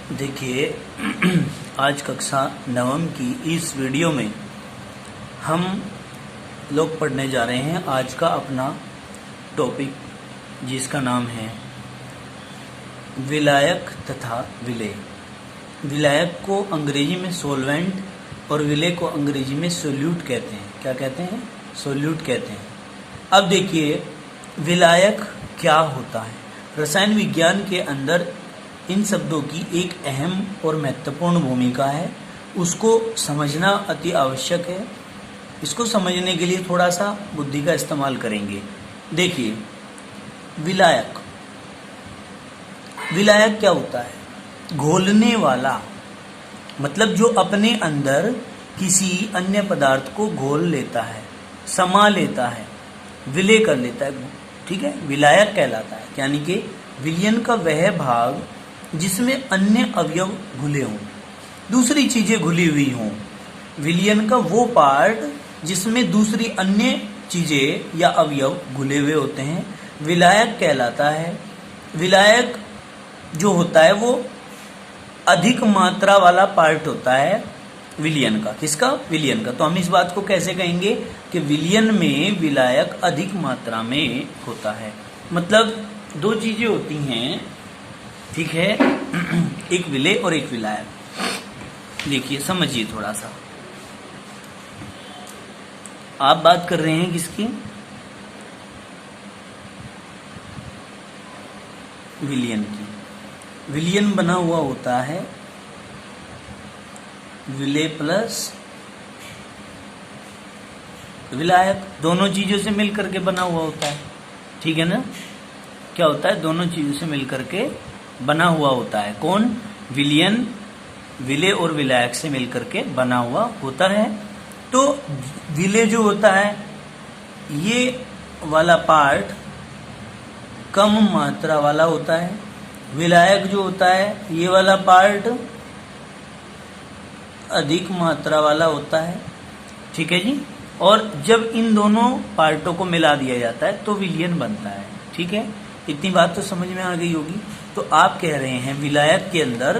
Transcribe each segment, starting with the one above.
देखिए आज कक्षा नवम की इस वीडियो में हम लोग पढ़ने जा रहे हैं आज का अपना टॉपिक, जिसका नाम है विलायक तथा विलेय। विलायक को अंग्रेजी में सोलवेंट और विलेय को अंग्रेजी में सोल्यूट कहते हैं। क्या कहते हैं? सोल्यूट कहते हैं। अब देखिए विलायक क्या होता है। रसायन विज्ञान के अंदर इन शब्दों की एक अहम और महत्वपूर्ण भूमिका है, उसको समझना अति आवश्यक है। इसको समझने के लिए थोड़ा सा बुद्धि का इस्तेमाल करेंगे। देखिए विलायक, विलायक क्या होता है? घोलने वाला, मतलब जो अपने अंदर किसी अन्य पदार्थ को घोल लेता है, समा लेता है, विलय कर लेता है, ठीक है, विलायक कहलाता है। यानी कि विलयन का वह भाग जिसमें अन्य अवयव घुले हों, दूसरी चीजें घुली हुई हों। विलयन का वो पार्ट जिसमें दूसरी अन्य चीजें या अवयव घुले हुए होते हैं, विलायक कहलाता है। विलायक जो होता है वो अधिक मात्रा वाला पार्ट होता है विलयन का। किसका? विलयन का। तो हम इस बात को कैसे कहेंगे कि विलयन में विलायक अधिक मात्रा में होता है। मतलब दो चीजें होती हैं, ठीक है, एक विलेय और एक विलायक। देखिए समझिए थोड़ा सा। आप बात कर रहे हैं किसकी? विलयन की। विलयन बना हुआ होता है विलेय प्लस विलायक, दोनों चीजों से मिलकर के बना हुआ होता है, ठीक है ना। क्या होता है? दोनों चीजों से मिलकर के बना हुआ होता है। कौन? विलयन विलेय और विलायक से मिलकर के बना हुआ होता है। तो विलेय जो होता है ये वाला पार्ट कम मात्रा वाला होता है, विलायक जो होता है ये वाला पार्ट अधिक मात्रा वाला होता है, ठीक है जी। और जब इन दोनों पार्टों को मिला दिया जाता है तो विलयन बनता है, ठीक है। इतनी बात तो समझ में आ गई होगी। तो आप कह रहे हैं विलायक के अंदर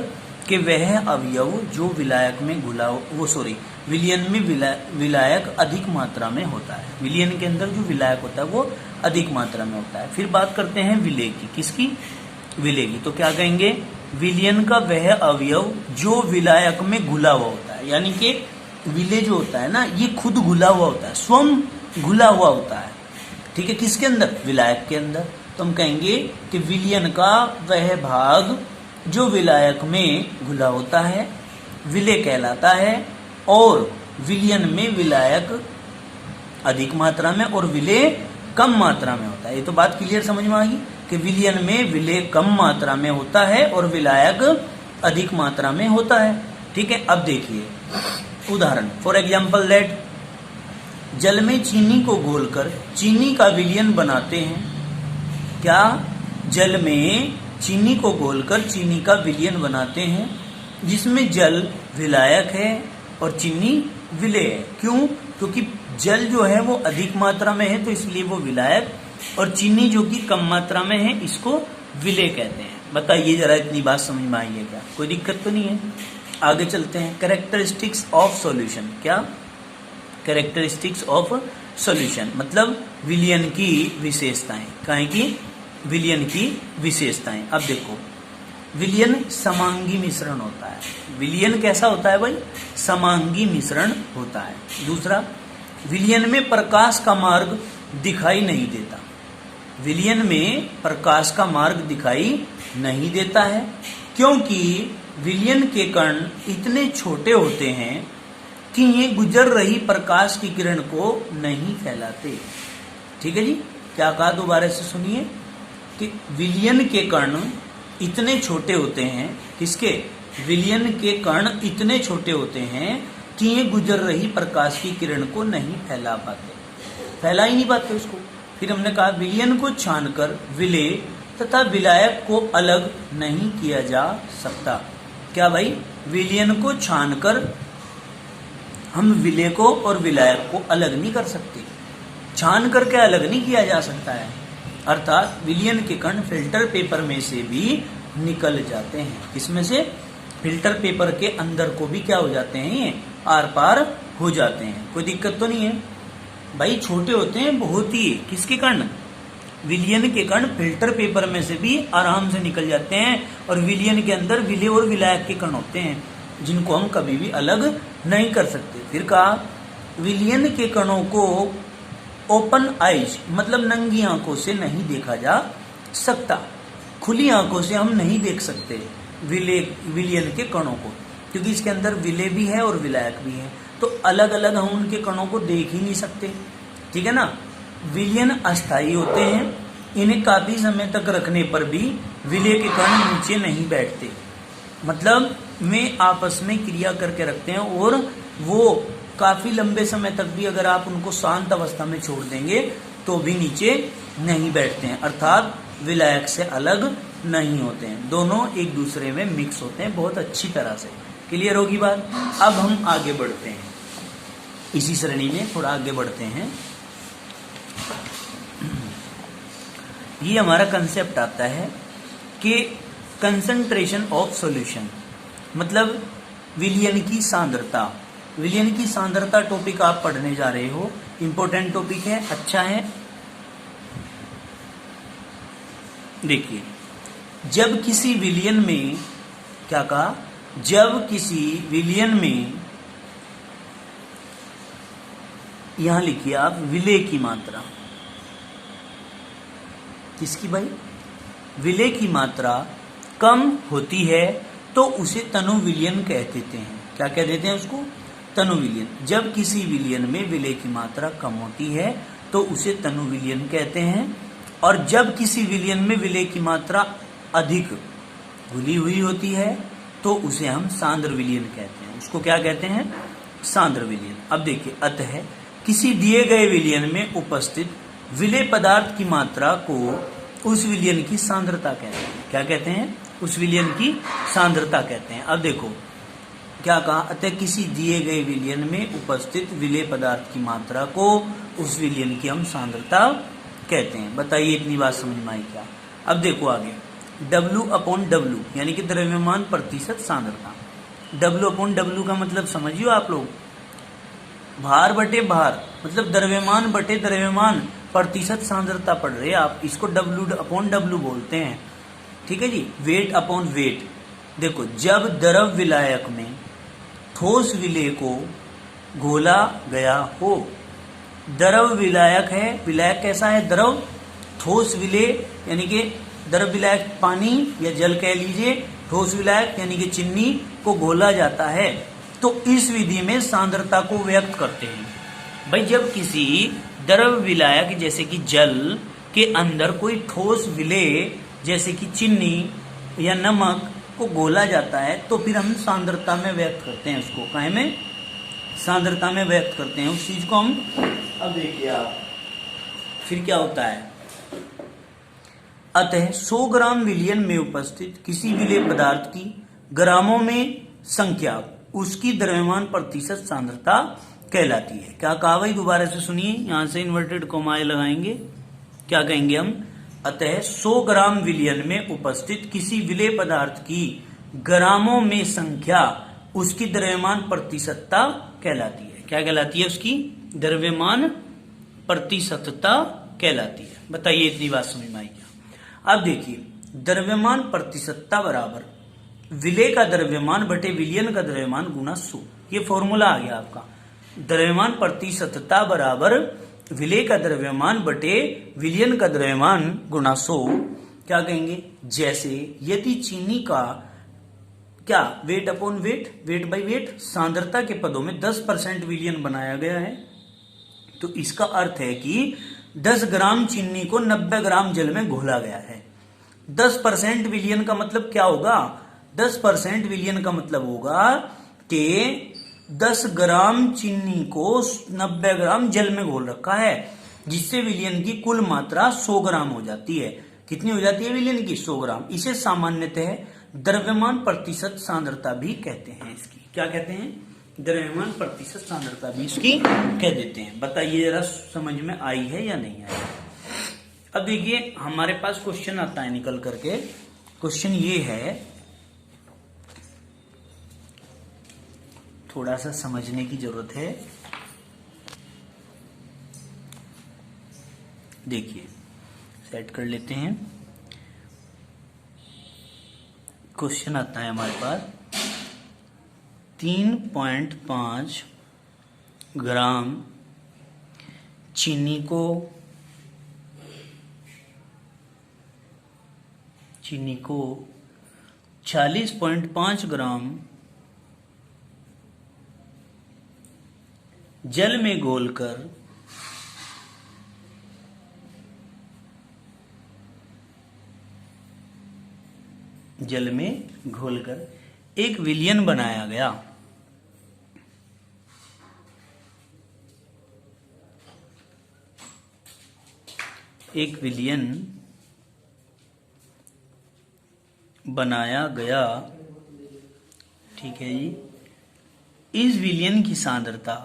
कि वह अवयव जो विलायक में घुला वो सॉरी विलयन में विलायक अधिक मात्रा में होता है। विलयन के अंदर जो विलायक होता है वो अधिक मात्रा में होता है। फिर बात करते हैं विलेय की। किसकी? विलेय की। तो क्या कहेंगे? विलयन का वह अवयव जो विलायक में घुला हुआ होता है। यानी कि विलेय जो होता है ना, ये खुद घुला हुआ होता है, स्वयं घुला हुआ होता है, ठीक है। किसके अंदर? विलायक के अंदर। तो हम कहेंगे कि विलयन का वह भाग जो विलायक में घुला होता है विलेय कहलाता है, और विलयन में विलायक अधिक मात्रा में और विलेय कम मात्रा में होता है। ये तो बात क्लियर समझ में आ गई कि विलयन में विलेय कम मात्रा में होता है और विलायक अधिक मात्रा में होता है, ठीक है। अब देखिए उदाहरण, फॉर एग्जाम्पल लेट जल में चीनी को घोलकर चीनी का विलयन बनाते हैं। क्या? जल में चीनी को घोलकर चीनी का विलयन बनाते हैं, जिसमें जल विलायक है और चीनी विलेय है। क्यों? क्योंकि जल जो है वो अधिक मात्रा में है तो इसलिए वो विलायक, और चीनी जो कि कम मात्रा में है इसको विलेय कहते हैं। बताइए जरा, इतनी बात समझ में आई है क्या? कोई दिक्कत तो नहीं है? आगे चलते हैं। Characteristics of solution. क्या? कैरेक्टरिस्टिक्स ऑफ सॉल्यूशन मतलब विलयन की विशेषताएं। काहे की? विलयन की विशेषताएं। अब देखो, विलयन समांगी मिश्रण होता है। विलयन कैसा होता है भाई? समांगी मिश्रण होता है। दूसरा, विलयन में प्रकाश का मार्ग दिखाई नहीं देता। विलयन में प्रकाश का मार्ग दिखाई नहीं देता है, क्योंकि विलयन के कण इतने छोटे होते हैं कि ये गुजर रही प्रकाश की किरण को नहीं फैलाते, ठीक है जी। क्या कहा? दोबारा से सुनिए कि विलयन के कण इतने छोटे होते हैं। किसके? विलयन के कण इतने छोटे होते हैं कि ये गुजर रही प्रकाश की किरण को नहीं फैला पाते, फैला ही नहीं पाते उसको। फिर हमने कहा विलयन को छानकर विलेय तथा विलायक को अलग नहीं किया जा सकता। क्या भाई? विलयन को छानकर हम विलेय को और विलायक को अलग नहीं कर सकते, छान करके अलग नहीं किया जा सकता है। अर्थात विलयन के कण फिल्टर पेपर में से भी निकल जाते हैं। किसमें से? फिल्टर पेपर के अंदर को भी क्या हो जाते हैं, ये आर पार हो जाते हैं। कोई दिक्कत तो नहीं है भाई। छोटे होते हैं बहुत ही, किसके कण, विलियन के कण फिल्टर पेपर में से भी आराम से निकल जाते हैं, और विलियन के अंदर विलेय और विलायक के कण होते हैं जिनको हम कभी भी अलग नहीं कर सकते। फिर कहा विलियन के कणों को ओपन आइज मतलब नंगी आंखों से नहीं देखा जा सकता, खुली आंखों से हम नहीं देख सकते विलियन के कणों को, क्योंकि इसके अंदर विलेय भी है और विलायक भी है, तो अलग अलग हम उनके कणों को देख ही नहीं सकते, ठीक है ना। विलियन अस्थायी होते हैं, इन्हें काफी समय तक रखने पर भी विलेय के कण नीचे नहीं बैठते, मतलब वे आपस में क्रिया करके रखते हैं, और वो काफी लंबे समय तक भी अगर आप उनको शांत अवस्था में छोड़ देंगे तो भी नीचे नहीं बैठते हैं, अर्थात विलायक से अलग नहीं होते हैं, दोनों एक दूसरे में मिक्स होते हैं बहुत अच्छी तरह से। क्लियर होगी बात। अब हम आगे बढ़ते हैं, इसी श्रेणी में थोड़ा आगे बढ़ते हैं। ये हमारा कंसेप्ट आता है कि कंसंट्रेशन ऑफ सॉल्यूशन, मतलब विलियन की सांद्रता। विलियन की सांद्रता टॉपिक आप पढ़ने जा रहे हो, इंपॉर्टेंट टॉपिक है, अच्छा है। देखिए, जब किसी विलियन में, क्या कहा, जब किसी विलियन में, यहां लिखिए आप विलेय की मात्रा, किसकी भाई, विलेय की मात्रा कम होती है तो उसे तनु विलियन कह देते हैं। क्या कह देते हैं उसको, तनु विलियन। जब किसी विलियन में विलेय की मात्रा कम होती है तो उसे तनु विलियन कहते हैं, और जब किसी विलियन में विलेय की मात्रा अधिक घुली हुई होती है तो उसे हम सांद्र विलियन कहते हैं। उसको क्या कहते हैं, सांद्र विलियन। अब देखिए, अतः किसी दिए गए विलियन में उपस्थित विलेय पदार्थ की मात्रा को उस विलियन की सांद्रता कहते हैं। क्या कहते हैं, उस विलियन की सांद्रता कहते हैं। अब देखो क्या कहा, अतः किसी दिए गए विलियन में उपस्थित विलेय पदार्थ की मात्रा को उस विलियन की हम सांद्रता कहते हैं। बताइए इतनी बात समझ में आई क्या। अब देखो आगे, W/W यानी कि द्रव्यमान प्रतिशत सांद्रता। W/W का मतलब समझियो आप लोग, भार बटे भार, मतलब द्रव्यमान बटे द्रव्यमान प्रतिशत सांद्रता पढ़ रहे हैं आप, इसको W/W बोलते हैं, ठीक है जी। Weight upon weight. देखो, जब द्रव विलायक में ठोस विलेय को घोला गया हो, द्रव विलायक है, विलायक कैसा है, द्रव, ठोस विलेय यानी कि द्रव विलायक पानी या जल कह लीजिए, ठोस विलायक यानी कि चीनी को घोला जाता है, तो इस विधि में सांद्रता को व्यक्त करते हैं। भाई, जब किसी द्रव विलायक जैसे कि जल के अंदर कोई ठोस विलेय जैसे कि चीनी या नमक को घोला जाता है तो फिर हम सांद्रता में व्यक्त करते हैं उसको, काहे में, सांद्रता में व्यक्त करते हैं उस चीज को हम। अब देखिए आप, फिर क्या होता है, अतः 100 ग्राम विलियन में उपस्थित किसी विलेय पदार्थ की ग्रामों में संख्या उसकी द्रव्यमान प्रतिशत सांद्रता कहलाती है। क्या कहा भाई, दोबारा से सुनिए, यहां से इन्वर्टेड कोमाए लगाएंगे, क्या कहेंगे हम, अतः 100 ग्राम विलियन में उपस्थित किसी विलेय पदार्थ की ग्रामों में संख्या उसकी द्रव्यमान प्रतिशतता कहलाती है। क्या कहलाती है, उसकी द्रव्यमान प्रतिशतता कहलाती है। बताइए इतनी बात समझ में आई क्या। अब देखिए, द्रव्यमान प्रतिशतता बराबर विलेय का द्रव्यमान बटे विलियन का द्रव्यमान गुना 100, ये फॉर्मूला आ गया आपका। द्रव्यमान प्रतिशतता बराबर विलेय का द्रव्यमान बटे विलियन का द्रव्यमान गुना 100। क्या कहेंगे, जैसे यदि चीनी का क्या weight upon weight, weight by wait, सांद्रता के पदों में 10% विलियन बनाया गया है, तो इसका अर्थ है कि 10 ग्राम चीनी को 90 ग्राम जल में घोला गया है। 10% विलियन का मतलब क्या होगा, 10% विलियन का मतलब होगा कि 10 ग्राम चीनी को 90 ग्राम जल में घोल रखा है, जिससे विलियन की कुल मात्रा 100 ग्राम हो जाती है। कितनी हो जाती है विलियन की, 100 ग्राम। इसे सामान्यतः द्रव्यमान प्रतिशत सांद्रता भी कहते हैं। इसकी क्या कहते हैं, द्रव्यमान प्रतिशत सांद्रता भी इसकी कह देते हैं। बताइए जरा समझ में आई है या नहीं आई। अब देखिए, हमारे पास क्वेश्चन आता है निकल करके, क्वेश्चन ये है थोड़ा सा समझने की जरूरत है। देखिए, सेट कर लेते हैं। क्वेश्चन आता है हमारे पास 3.5 ग्राम चीनी को 40.5 ग्राम जल में घोलकर एक विलयन बनाया गया। एक विलयन बनाया गया, ठीक है जी। इस विलयन की सांद्रता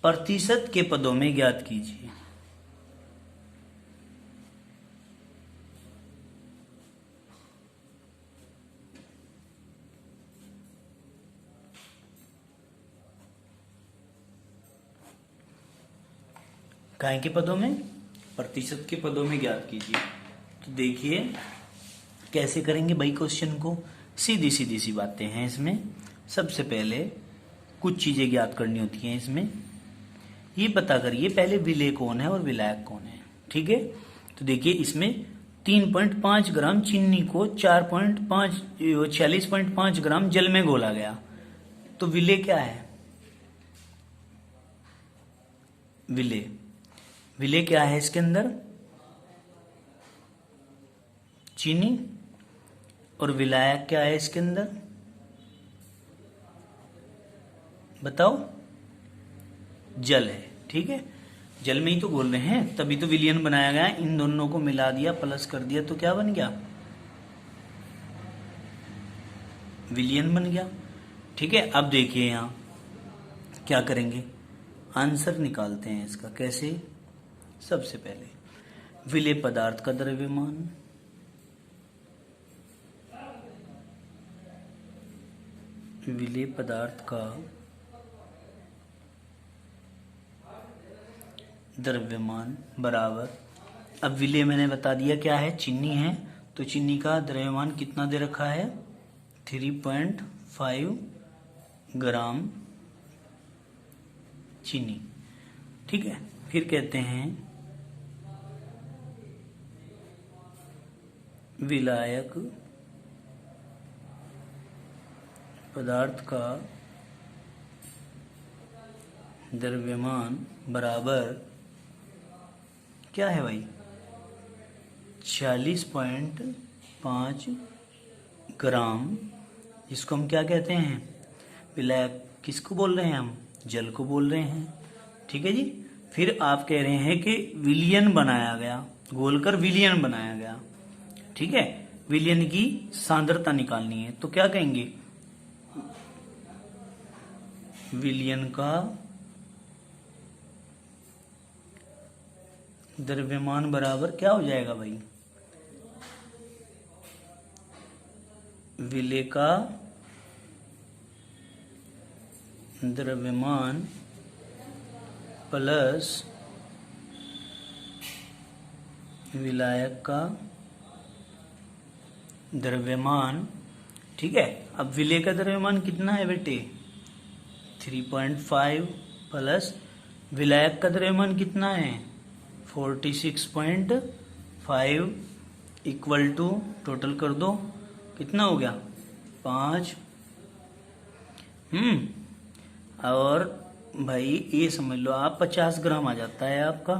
प्रतिशत के पदों में ज्ञात कीजिए। काय के पदों में? प्रतिशत के पदों में ज्ञात कीजिए। तो देखिए कैसे करेंगे भाई क्वेश्चन को। सीधी सीधी सी बातें हैं इसमें। सबसे पहले कुछ चीजें ज्ञात करनी होती हैं इसमें। ये पता करिए पहले विलेय कौन है और विलायक कौन है, ठीक है। तो देखिए इसमें 3.5 ग्राम चीनी को 40.5 ग्राम जल में घोला गया। तो विलेय क्या है? विलेय क्या है इसके अंदर? चीनी। और विलायक क्या है इसके अंदर? बताओ। जल है, ठीक है। जल में ही तो घोल रहे हैं, तभी तो विलयन बनाया गया। इन दोनों को मिला दिया, प्लस कर दिया तो क्या बन गया? विलयन बन गया, ठीक है। अब देखिए यहां क्या करेंगे, आंसर निकालते हैं इसका। कैसे? सबसे पहले विलेय पदार्थ का द्रव्यमान, विलेय पदार्थ का द्रव्यमान बराबर, अब विलेय मैंने बता दिया क्या है, चीनी है। तो चीनी का द्रव्यमान कितना दे रखा है? 3.5 ग्राम चीनी, ठीक है। फिर कहते हैं विलायक पदार्थ का द्रव्यमान बराबर क्या है भाई? 40.5 ग्राम, जिसको हम क्या कहते हैं? विलायक। किसको बोल रहे हैं हम? जल को बोल रहे हैं, ठीक है जी। फिर आप कह रहे हैं कि विलयन बनाया गया, घोलकर विलयन बनाया गया, ठीक है। विलयन की सांद्रता निकालनी है, तो क्या कहेंगे? विलयन का द्रव्यमान बराबर क्या हो जाएगा भाई? विलेय का द्रव्यमान प्लस विलायक का द्रव्यमान, ठीक है। अब विलेय का द्रव्यमान कितना है बेटे? 3.5 प्लस विलायक का द्रव्यमान कितना है? 46.5 इक्वल टू, टोटल कर दो, कितना हो गया? 5। और भाई ये समझ लो आप 50 ग्राम आ जाता है आपका।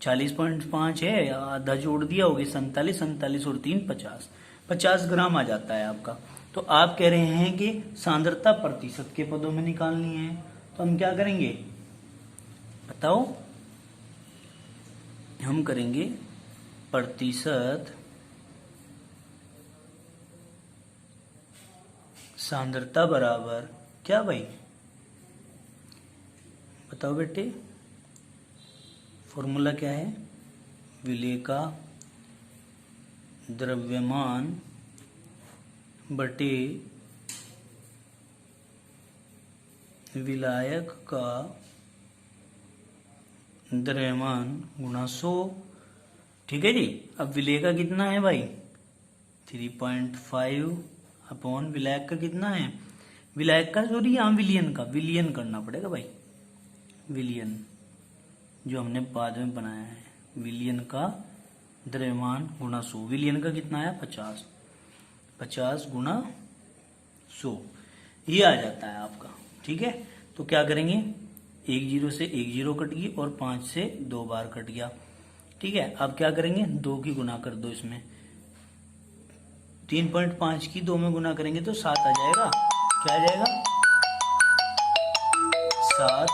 40.5 है, आधा जोड़ दिया, होगी 47, 47 और 3 50, 50 ग्राम आ जाता है आपका। तो आप कह रहे हैं कि सांद्रता प्रतिशत के पदों में निकालनी है, तो हम क्या करेंगे बताओ? हम करेंगे प्रतिशत सांद्रता बराबर क्या भाई? बताओ बेटे, फॉर्मूला क्या है? विलेय का द्रव्यमान बटे विलायक का द्रव्यमान गुणा 100। ठीक है जी। अब विलेय का कितना है भाई? 3.5 अपॉन विलायक का कितना है? विलायक का सॉरी यहाँ विलियन का, विलियन करना पड़ेगा भाई, विलियन जो हमने बाद में बनाया है। विलियन का द्रव्यमान गुणा 100, विलियन का कितना है? 50, 50 गुणा 100 ये आ जाता है आपका। ठीक है, तो क्या करेंगे? 1 0 से 1 0 कट गई और 5 से 2 बार कट गया। ठीक है, अब क्या करेंगे? 2 की गुना कर दो इसमें, 3.5 की 2 में गुना करेंगे तो 7 आ जाएगा। क्या आ जाएगा? 7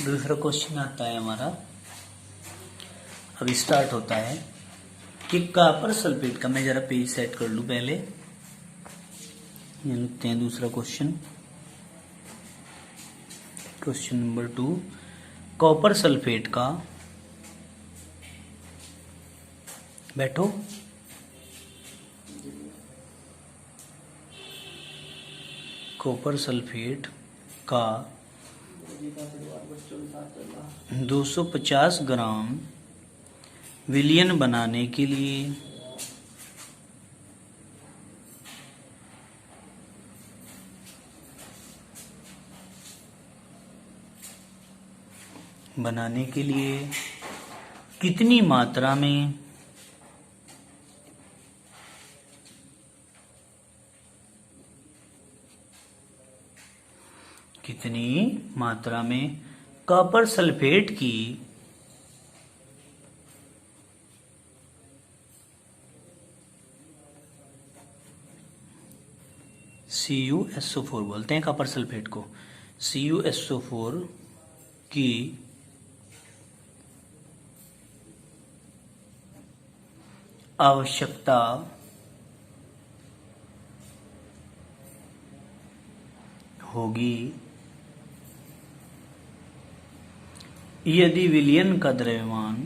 दूसरा क्वेश्चन आता है हमारा, अब स्टार्ट होता है कि कॉपर सल्फेट का, मैं जरा पेज सेट कर लूं पहले, ये लिखते हैं दूसरा question, question number 2। Copper sulphate का, बैठो, कॉपर सल्फेट का 250 ग्राम विलियन बनाने के लिए कितनी मात्रा में कॉपर सल्फेट की CuSO4 बोलते हैं कॉपर सल्फेट को, CuSO4 की आवश्यकता होगी यदि विलियन का द्रव्यमान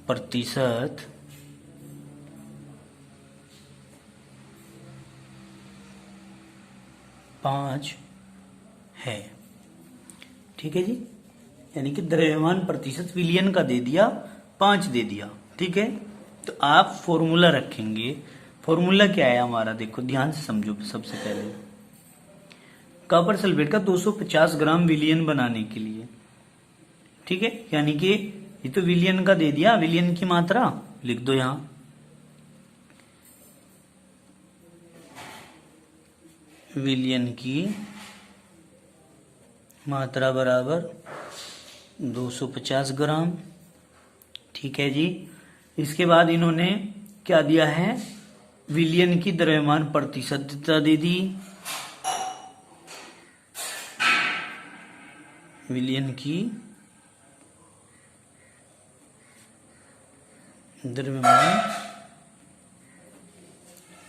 प्रतिशत 5 है। ठीक है जी, यानी कि द्रव्यमान प्रतिशत विलियन का दे दिया, 5 दे दिया। ठीक है, तो आप फॉर्मूला रखेंगे। फॉर्मूला क्या है हमारा? देखो ध्यान से समझो। सबसे पहले कॉपर सल्फेट का 250 ग्राम विलियन बनाने के लिए, ठीक है, यानी कि ये तो विलियन का दे दिया, विलियन की मात्रा लिख दो यहां, विलियन की मात्रा बराबर 250 ग्राम। ठीक है जी। इसके बाद इन्होंने क्या दिया है? विलियन की द्रव्यमान प्रतिशतता दे दी, विलियन की द्रव्यमान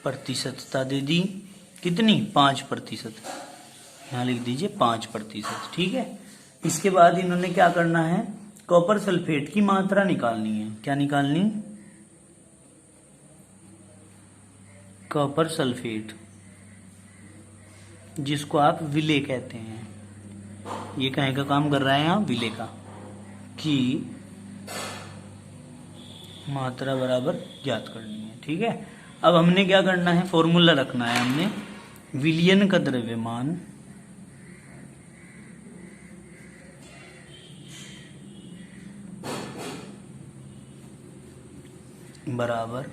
प्रतिशतता दे दी, कितनी? 5%। यहां लिख दीजिए 5%। ठीक है, इसके बाद इन्होंने क्या करना है? कॉपर सल्फेट की मात्रा निकालनी है। क्या निकालनी? कॉपर सल्फेट, जिसको आप विलेय कहते हैं, ये कहीं का काम कर रहा है यहाँ? विलेय का, की मात्रा बराबर ज्ञात करनी है। ठीक है, अब हमने क्या करना है? फॉर्मूला रखना है हमने, विलियन का द्रव्यमान बराबर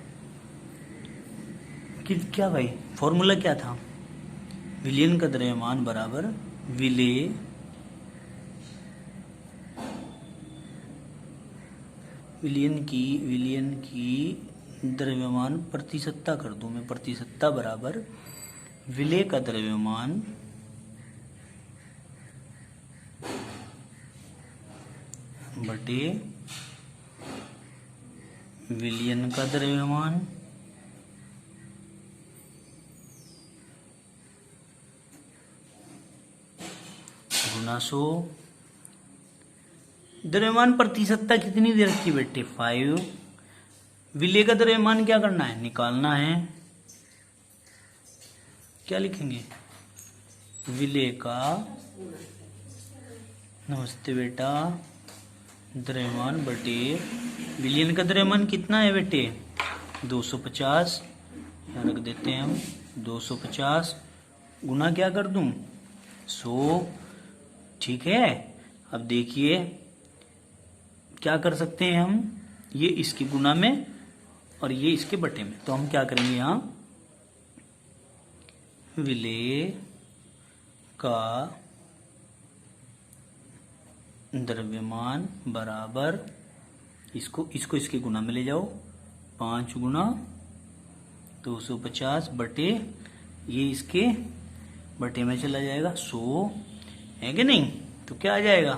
क्या भाई? फॉर्मूला क्या था? विलियन का द्रव्यमान बराबर विलेय विलियन की द्रव्यमान प्रतिशतता कर दूं मैं, प्रतिशतता बराबर विलेय का द्रव्यमान बटे विलयन का द्रव्यमान गुना 100। द्रव्यमान प्रतिशतता कितनी दे रखी बेटे 5। विलेय का द्रव्यमान क्या करना है, निकालना है। क्या लिखेंगे, विलेय का, नमस्ते बेटा, द्रव्यमान बटे विलयन का द्रव्यमान कितना है बेटे 250। यहाँ रख देते हैं हम 250 गुना क्या कर दूं 100। ठीक है, अब देखिए क्या कर सकते हैं हम, ये इसके गुना में और ये इसके बटे में। तो हम क्या करेंगे, यहाँ विलेय का द्रव्यमान बराबर इसको इसके गुना में ले जाओ, 5 गुना 250 बटे ये इसके बटे में चला जाएगा 100, है कि नहीं। तो क्या आ जाएगा,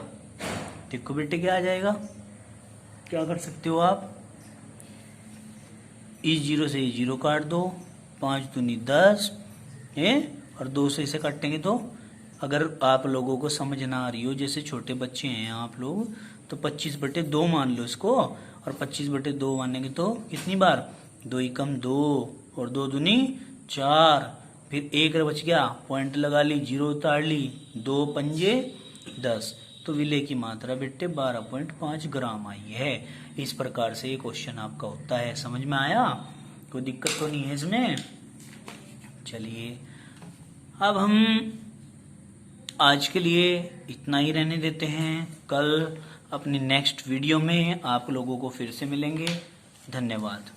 देखो बेटे क्या आ जाएगा, क्या कर सकते हो आप, इस 0 से 0 काट दो, 5 दूनी 10 है, और 2 से इसे काटेंगे तो अगर आप लोगों को समझ ना आ रही हो, जैसे छोटे बच्चे हैं आप लोग, तो 25/2 मान लो इसको, और 25/2 मानेंगे तो कितनी बार, 2 एकम 2 और 2 दूनी 4, फिर 1 बच गया, पॉइंट लगा ली, 0 उतार ली, 2 पंजे 10। तो विलेय की मात्रा बेटे 12.5 ग्राम आई है। इस प्रकार से ये क्वेश्चन आपका होता है। समझ में आया, कोई दिक्कत तो नहीं है इसमें। चलिए अब हम आज के लिए इतना ही रहने देते हैं। कल अपनी नेक्स्ट वीडियो में आप लोगों को फिर से मिलेंगे। धन्यवाद।